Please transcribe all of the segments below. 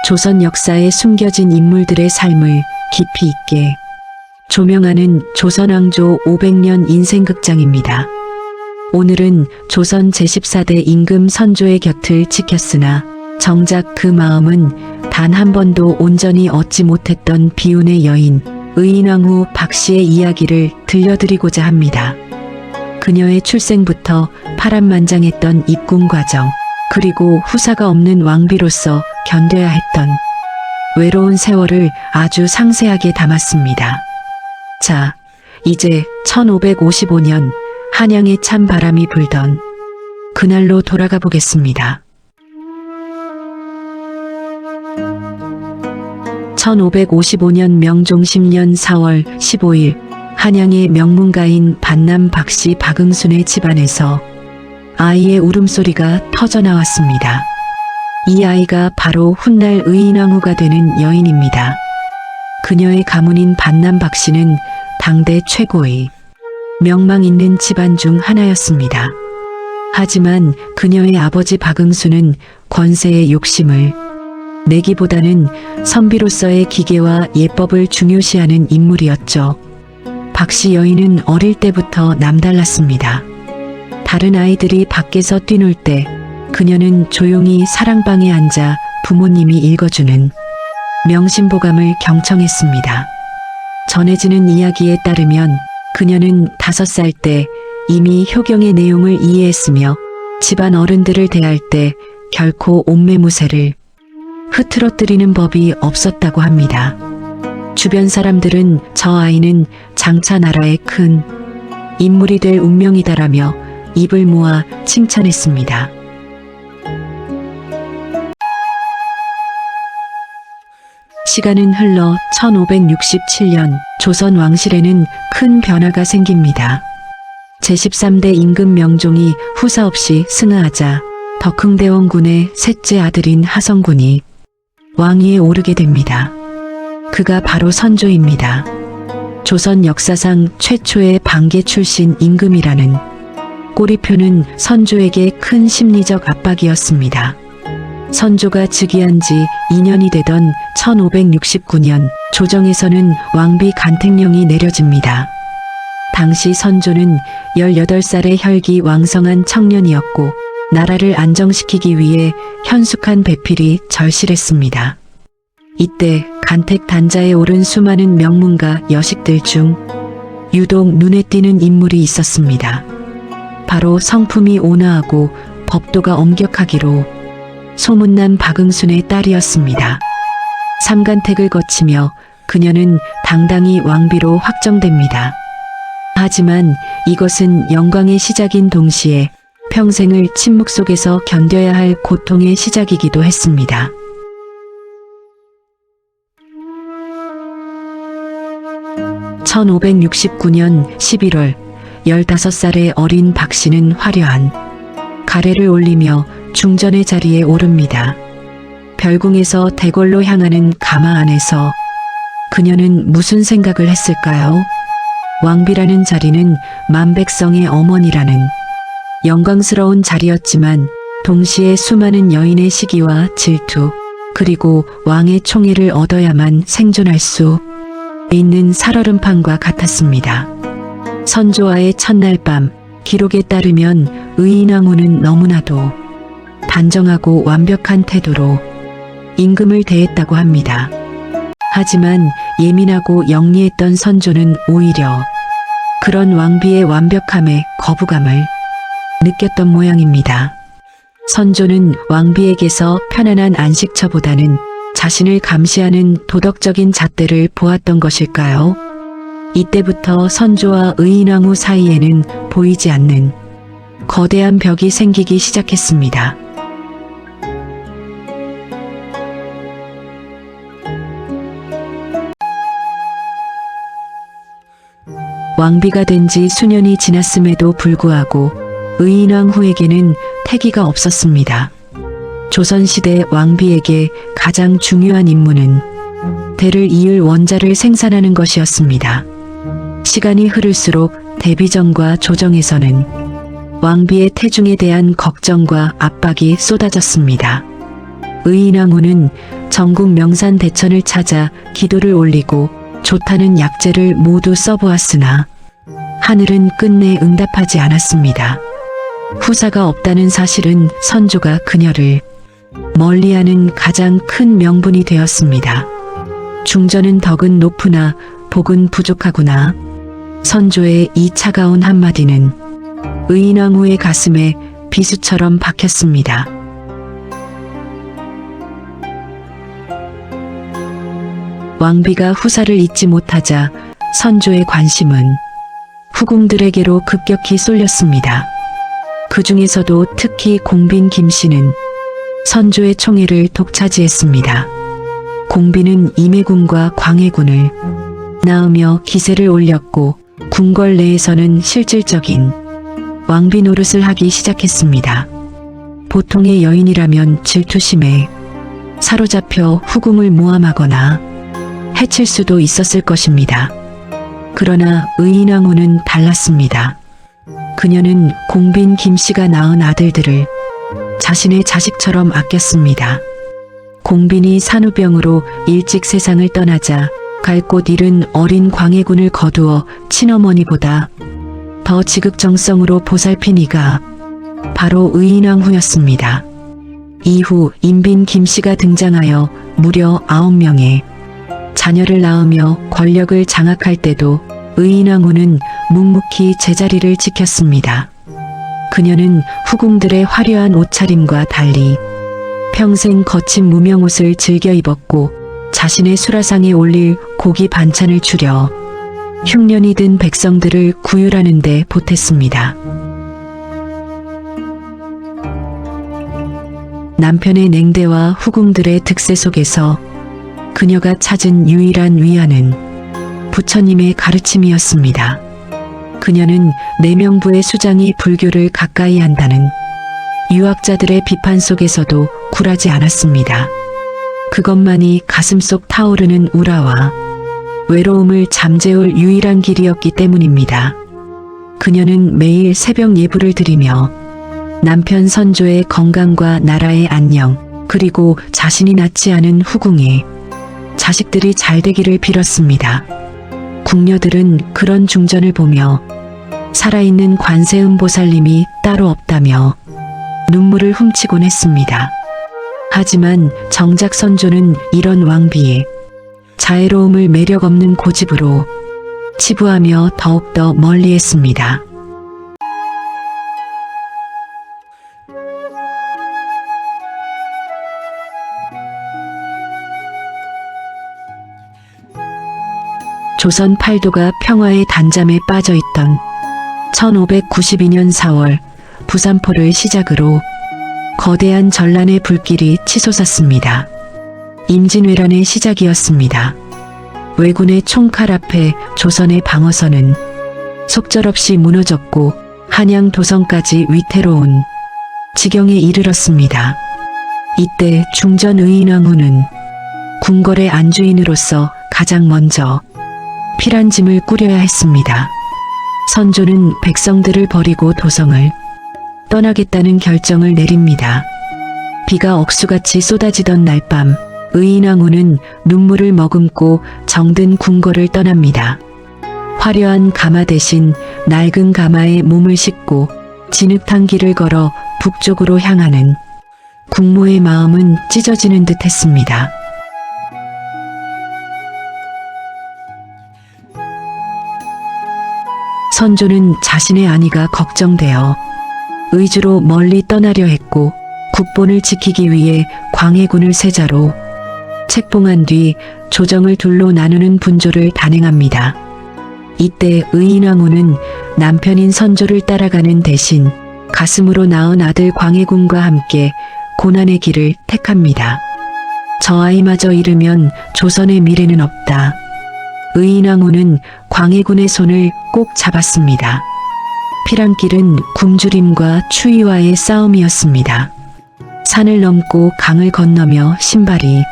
조선 역사에 숨겨진 인물들의 삶을 깊이 있게 조명하는 조선왕조 500년 인생극장입니다. 오늘은 조선 제14대 임금 선조의 곁을 지켰으나 정작 그 마음은 단 한 번도 온전히 얻지 못했던 비운의 여인 의인왕후 박씨의 이야기를 들려드리고자 합니다. 그녀의 출생부터 파란만장했던 입궁 과정, 그리고 후사가 없는 왕비로서 견뎌야 했던 외로운 세월을 아주 상세하게 담았습니다. 자, 이제 1555년 한양에 찬 바람이 불던 그날로 돌아가 보겠습니다. 1555년 명종 10년 4월 15일 한양의 명문가인 반남 박씨 박응순의 집안에서 아이의 울음소리가 터져나왔습니다. 이 아이가 바로 훗날 의인왕후가 되는 여인입니다. 그녀의 가문인 반남 박씨는 당대 최고의 명망 있는 집안 중 하나였습니다. 하지만 그녀의 아버지 박응순은 권세의 욕심을 내기보다는 선비로서의 기계와 예법을 중요시하는 인물이었죠. 박씨 여인은 어릴 때부터 남달랐습니다. 다른 아이들이 밖에서 뛰놀 때 그녀는 조용히 사랑방에 앉아 부모님이 읽어주는 명심보감을 경청했습니다. 전해지는 이야기에 따르면 그녀는 5살 때 이미 효경의 내용을 이해했으며 집안 어른들을 대할 때 결코 옴매무새를 흐트러뜨리는 법이 없었다고 합니다. 주변 사람들은 저 아이는 장차 나라의 큰 인물이 될 운명이다라며 입을 모아 칭찬했습니다. 시간은 흘러 1567년 조선 왕실에는 큰 변화가 생깁니다. 제13대 임금 명종이 후사 없이 승하하자 덕흥대원군의 셋째 아들인 하성군이 왕위에 오르게 됩니다. 그가 바로 선조입니다. 조선 역사상 최초의 방계 출신 임금이라는 꼬리표는 선조에게 큰 심리적 압박이었습니다. 선조가 즉위한 지 2년이 되던 1569년 조정에서는 왕비 간택령이 내려집니다. 당시 선조는 18살의 혈기 왕성한 청년이었고 나라를 안정시키기 위해 현숙한 배필이 절실했습니다. 이때 간택 단자에 오른 수많은 명문가 여식들 중 유독 눈에 띄는 인물이 있었습니다. 바로 성품이 온화하고 법도가 엄격하기로 소문난 박응순의 딸이었습니다. 삼간택을 거치며 그녀는 당당히 왕비로 확정됩니다. 하지만 이것은 영광의 시작인 동시에 평생을 침묵 속에서 견뎌야 할 고통의 시작이기도 했습니다. (1569년 11월) 15살의 어린 박씨는 화려한 가래를 올리며 중전의 자리에 오릅니다. 별궁에서 대궐로 향하는 가마 안에서 그녀는 무슨 생각을 했을까요? 왕비라는 자리는 만백성의 어머니라는 영광스러운 자리였지만 동시에 수많은 여인의 시기와 질투, 그리고 왕의 총애를 얻어야만 생존할 수 있는 살얼음판과 같았습니다. 선조와의 첫날 밤, 기록에 따르면 의인왕후는 너무나도 단정하고 완벽한 태도로 임금을 대했다고 합니다. 하지만 예민하고 영리했던 선조는 오히려 그런 왕비의 완벽함에 거부감을 느꼈던 모양입니다. 선조는 왕비에게서 편안한 안식처보다는 자신을 감시하는 도덕적인 잣대를 보았던 것일까요? 이때부터 선조와 의인왕후 사이에는 보이지 않는 거대한 벽이 생기기 시작했습니다. 왕비가 된 지 수년이 지났음에도 불구하고 의인왕후에게는 태기가 없었습니다. 조선시대 왕비에게 가장 중요한 임무는 대를 이을 원자를 생산하는 것이었습니다. 시간이 흐를수록 대비정과 조정에서는 왕비의 태중에 대한 걱정과 압박이 쏟아졌습니다. 의인왕후는 전국 명산 대천을 찾아 기도를 올리고 좋다는 약재를 모두 써보았으나 하늘은 끝내 응답하지 않았습니다. 후사가 없다는 사실은 선조가 그녀를 멀리하는 가장 큰 명분이 되었습니다. 중전은 덕은 높으나 복은 부족하구나. 선조의 이 차가운 한마디는 의인왕후의 가슴에 비수처럼 박혔습니다. 왕비가 후사를 잊지 못하자 선조의 관심은 후궁들에게로 급격히 쏠렸습니다. 그 중에서도 특히 공빈 김씨는 선조의 총애를 독차지했습니다. 공빈은 임해군과 광해군을 낳으며 기세를 올렸고 궁궐 내에서는 실질적인 왕비 노릇을 하기 시작했습니다. 보통의 여인이라면 질투심에 사로잡혀 후궁을 모함하거나 해칠 수도 있었을 것입니다. 그러나 의인왕후는 달랐습니다. 그녀는 공빈 김씨가 낳은 아들들을 자신의 자식처럼 아꼈습니다. 공빈이 산후병으로 일찍 세상을 떠나자 갈 곳 잃은 어린 광해군을 거두어 친어머니보다 더 지극정성으로 보살핀 이가 바로 의인왕후였습니다. 이후 임빈 김씨가 등장하여 무려 9명의 자녀를 낳으며 권력을 장악할 때도 의인왕후는 묵묵히 제자리를 지켰습니다. 그녀는 후궁들의 화려한 옷차림과 달리 평생 거친 무명옷을 즐겨 입었고 자신의 수라상에 올릴 고기 반찬을 추려 흉년이 든 백성들을 구휼하는 데 보탰습니다. 남편의 냉대와 후궁들의 득세 속에서 그녀가 찾은 유일한 위안은 부처님의 가르침이었습니다. 그녀는 내명부의 수장이 불교를 가까이 한다는 유학자들의 비판 속에서도 굴하지 않았습니다. 그것만이 가슴속 타오르는 우라와 외로움을 잠재울 유일한 길이었기 때문입니다. 그녀는 매일 새벽 예불을 드리며 남편 선조의 건강과 나라의 안녕, 그리고 자신이 낳지 않은 후궁의 자식들이 잘 되기를 빌었습니다. 궁녀들은 그런 중전을 보며 살아있는 관세음보살님이 따로 없다며 눈물을 훔치곤 했습니다. 하지만 정작 선조는 이런 왕비의 자애로움을 매력 없는 고집으로 치부하며 더욱더 멀리했습니다. 조선 팔도가 평화의 단잠에 빠져있던 1592년 4월 부산포를 시작으로 거대한 전란의 불길이 치솟았습니다. 임진왜란의 시작이었습니다. 왜군의 총칼 앞에 조선의 방어선은 속절없이 무너졌고 한양 도성까지 위태로운 지경에 이르렀습니다. 이때 중전 의인왕후는 궁궐의 안주인으로서 가장 먼저 피란짐을 꾸려야 했습니다. 선조는 백성들을 버리고 도성을 떠나겠다는 결정을 내립니다. 비가 억수같이 쏟아지던 날밤, 의인왕후는 눈물을 머금고 정든 궁궐을 떠납니다. 화려한 가마 대신 낡은 가마에 몸을 싣고 진흙탕 길을 걸어 북쪽으로 향하는 국모의 마음은 찢어지는 듯 했습니다. 선조는 자신의 안위가 걱정되어 의주로 멀리 떠나려 했고 국본을 지키기 위해 광해군을 세자로 책봉한 뒤 조정을 둘로 나누는 분조를 단행합니다. 이때 의인왕후는 남편인 선조를 따라가는 대신 가슴으로 낳은 아들 광해군과 함께 고난의 길을 택합니다. 저 아이마저 잃으면 조선의 미래는 없다. 의인왕후는 광해군의 손을 꼭 잡았습니다. 피란길은 굶주림과 추위와의 싸움이었습니다. 산을 넘고 강을 건너며 신발이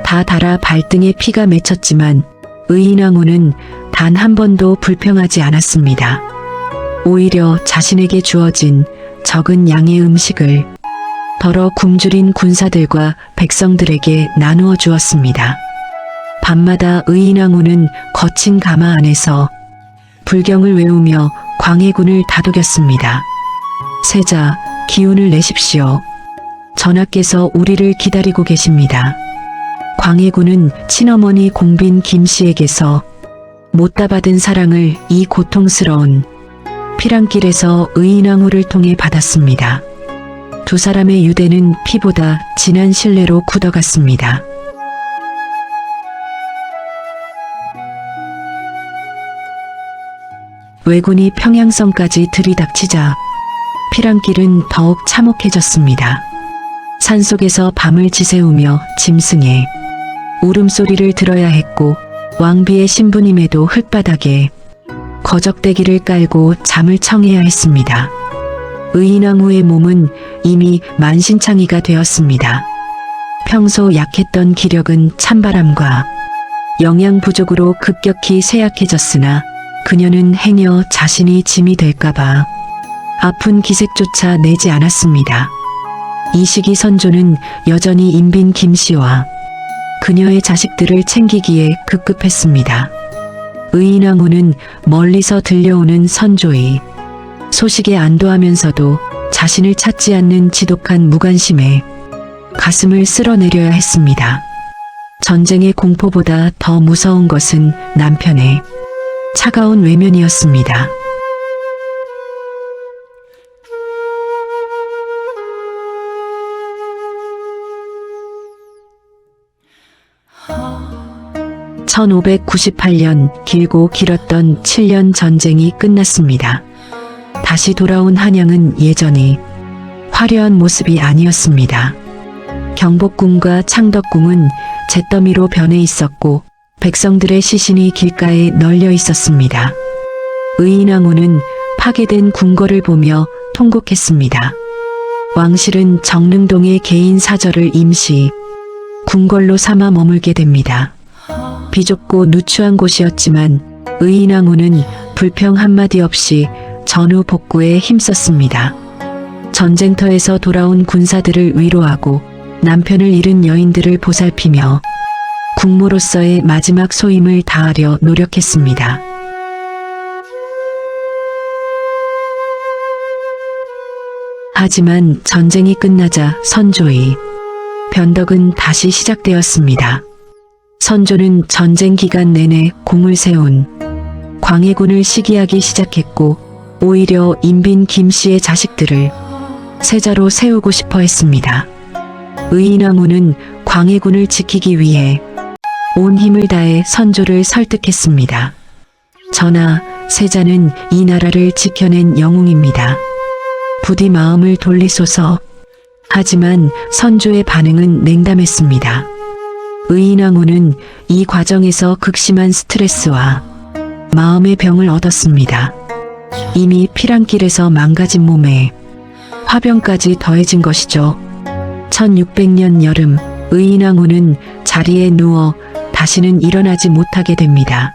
다 닳아 발등에 피가 맺혔지만 의인왕후는 단 한 번도 불평하지 않았습니다. 오히려 자신에게 주어진 적은 양의 음식을 덜어 굶주린 군사들과 백성들에게 나누어 주었습니다. 밤마다 의인왕후는 거친 가마 안에서 불경을 외우며 광해군을 다독였습니다. 세자, 기운을 내십시오. 전하께서 우리를 기다리고 계십니다. 광해군은 친어머니 공빈 김씨에게서 못다 받은 사랑을 이 고통스러운 피랑길에서 의인왕후를 통해 받았습니다. 두 사람의 유대는 피보다 진한 신뢰로 굳어갔습니다. 왜군이 평양성까지 들이닥치자 피랑길은 더욱 참혹해졌습니다. 산속에서 밤을 지새우며 짐승의 울음소리를 들어야 했고 왕비의 신부님에도 흙바닥에 거적대기를 깔고 잠을 청해야 했습니다. 의인왕후의 몸은 이미 만신창이가 되었습니다. 평소 약했던 기력은 찬바람과 영양 부족으로 급격히 쇠약해졌으나 그녀는 행여 자신이 짐이 될까봐 아픈 기색조차 내지 않았습니다. 이 시기 선조는 여전히 인빈 김씨와 그녀의 자식들을 챙기기에 급급했습니다. 의인왕후는 멀리서 들려오는 선조의 소식에 안도하면서도 자신을 찾지 않는 지독한 무관심에 가슴을 쓸어내려야 했습니다. 전쟁의 공포보다 더 무서운 것은 남편의 차가운 외면이었습니다. (1598년) 길고 길었던 7년 전쟁이 끝났습니다. 다시 돌아온 한양은 예전의 화려한 모습이 아니었습니다. 경복궁과 창덕궁은 잿더미로 변해 있었고 백성들의 시신이 길가에 널려 있었습니다. 의인왕후는 파괴된 궁궐을 보며 통곡했습니다. 왕실은 정릉동의 개인 사절을 임시 궁궐로 삼아 머물게 됩니다. 비좁고 누추한 곳이었지만 의인왕후는 불평 한마디 없이 전후 복구에 힘썼습니다. 전쟁터에서 돌아온 군사들을 위로하고 남편을 잃은 여인들을 보살피며 국모로서의 마지막 소임을 다하려 노력했습니다. 하지만 전쟁이 끝나자 선조의 변덕은 다시 시작되었습니다. 선조는 전쟁 기간 내내 궁을 세운 광해군을 시기하기 시작했고 오히려 인빈 김씨의 자식들을 세자로 세우고 싶어 했습니다. 의인왕후는 광해군을 지키기 위해 온 힘을 다해 선조를 설득했습니다. 전하, 세자는 이 나라를 지켜낸 영웅입니다. 부디 마음을 돌리소서. 하지만 선조의 반응은 냉담했습니다. 의인왕후는 이 과정에서 극심한 스트레스와 마음의 병을 얻었습니다. 이미 피랑길에서 망가진 몸에 화병까지 더해진 것이죠. 1600년 여름 의인왕후는 자리에 누워 다시는 일어나지 못하게 됩니다.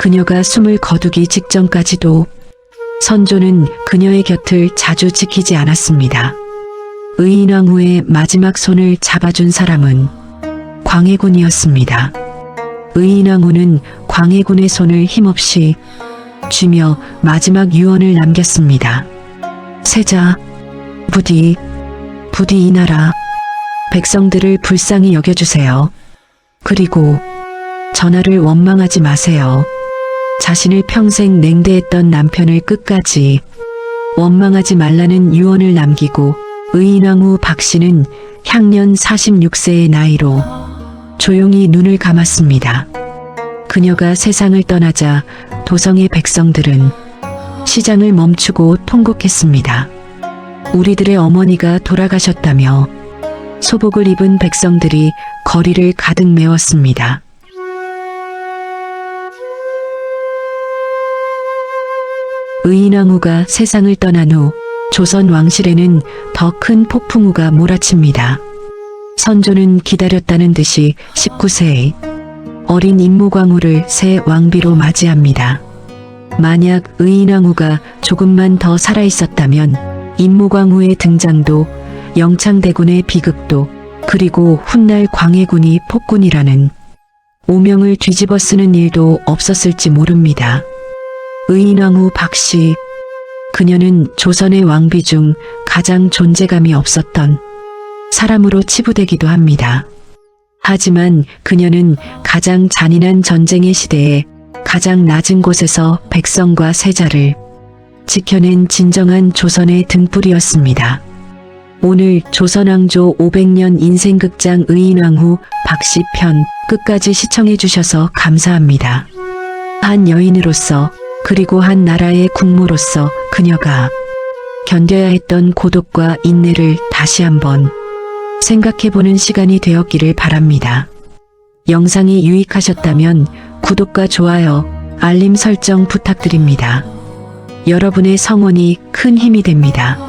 그녀가 숨을 거두기 직전까지도 선조는 그녀의 곁을 자주 지키지 않았습니다. 의인왕후의 마지막 손을 잡아준 사람은 광해군이었습니다. 의인왕후는 광해군의 손을 힘없이 쥐며 마지막 유언을 남겼습니다. 세자, 부디 이 나라 백성들을 불쌍히 여겨주세요. 그리고 전하를 원망하지 마세요. 자신을 평생 냉대했던 남편을 끝까지 원망하지 말라는 유언을 남기고 의인왕후 박씨는 향년 46세의 나이로 조용히 눈을 감았습니다. 그녀가 세상을 떠나자 도성의 백성들은 시장을 멈추고 통곡했습니다. 우리들의 어머니가 돌아가셨다며 소복을 입은 백성들이 거리를 가득 메웠습니다. 의인왕후가 세상을 떠난 후 조선 왕실에는 더 큰 폭풍우가 몰아칩니다. 선조는 기다렸다는 듯이 19세의 어린 인모광후를 새 왕비로 맞이합니다. 만약 의인왕후가 조금만 더 살아있었다면 임모광후의 등장도, 영창대군의 비극도, 그리고 훗날 광해군이 폭군이라는 오명을 뒤집어 쓰는 일도 없었을지 모릅니다. 의인왕후 박씨, 그녀는 조선의 왕비 중 가장 존재감이 없었던 사람으로 치부되기도 합니다. 하지만 그녀는 가장 잔인한 전쟁의 시대에 가장 낮은 곳에서 백성과 세자를 지켜낸 진정한 조선의 등불이었습니다. 오늘 조선왕조 500년 인생극장 의인왕후 박씨 편 끝까지 시청해 주셔서 감사합니다. 한 여인으로서, 그리고 한 나라의 국모로서 그녀가 견뎌야 했던 고독과 인내를 다시 한번 생각해보는 시간이 되었기를 바랍니다. 영상이 유익하셨다면 구독과 좋아요, 알림 설정 부탁드립니다. 여러분의 성원이 큰 힘이 됩니다.